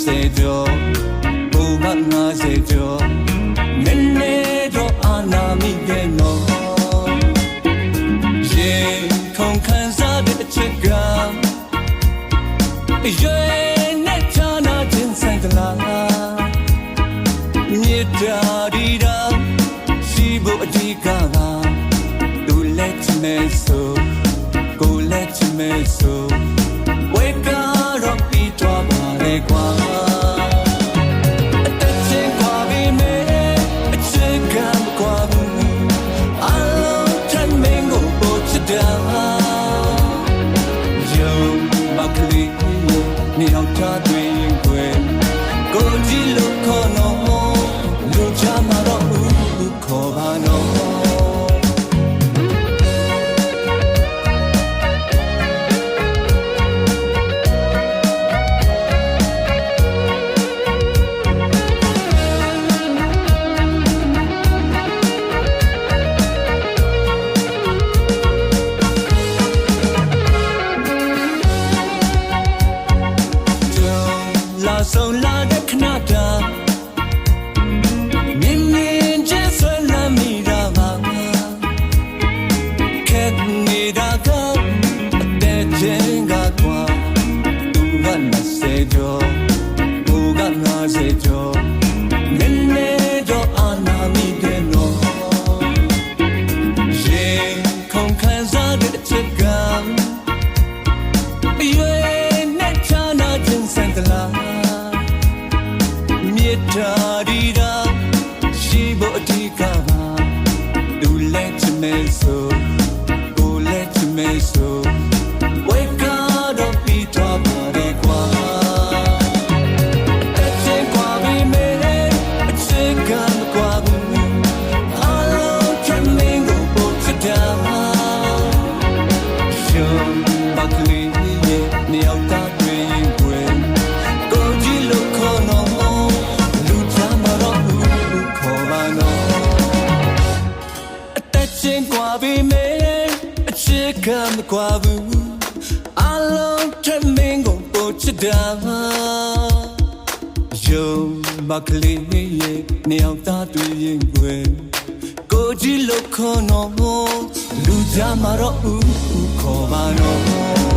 20ကျော်ဘုံက50ကျော်နည်းနည်းတော့အာနာမိရဲ့နော်ရင်ခုန်ခံစားတဲ့အချက်ကရွယ်နဲ့ချာနာခြင်းဆိုင်တလားမြေတာဒီတာရှိဖို့အဓိကကသူလက်ချမဲဆိုကိုလက်ချမဲဆိုဝေကတော့ပြီးတော့ပါလေကွာအသက်ချင်းကွာပြီးမဲအချက်ကမကွာဘူးအလုံးထမ်းမင်းကိုပို့ချတာယုံမကလေးမြေအောင်ထားသွင်းခွေကိုကြည့်လို့ခေါ်တော့လူချမှာတော့ဘူးခေါ်ပါတော့ဆုံးလာတဲ့ခဏတာမြင်မြင်ချင်းဆွဲလမ်းမိတာပါခက်နေတာကအတဲ့ချင်းကကွာသူက20ကျော်သူက50ကျော်နည်းနည်းတော့အာနာမိတယ်နော်ရင်ခုန်ခံစားတဲ့အချက်ကရွယ်နဲ့ချာနာခြင်းစံတလားတာဒီတာရှိဖို့အဓိကပါသူလက်ချမဲဆိုကိုလက်ချမဲဆိုဝေကတော့ပြီးတော့ပါလေကွာအချင်းကွာပြီးမဲအချင်းကမကွာဘူးအလုံးချမင်းကိုပို့ချတာရှုံးပါကလေးရဲ့မြောက်သားတွေရင်ွယ်ကိုကြည့်လို့ခေါ်တော့ကွာပြီးမဲအချက်ကမကွာဘူးအလုံးထမင်းကိုပို့ချတာယုံမကလေးရဲ့နေအောင်သားတွေ့ရင်ွယ်ကိုကြည့်လို့ခေါ်တော့လူကြမှာတော့ခေါ်ပါတော့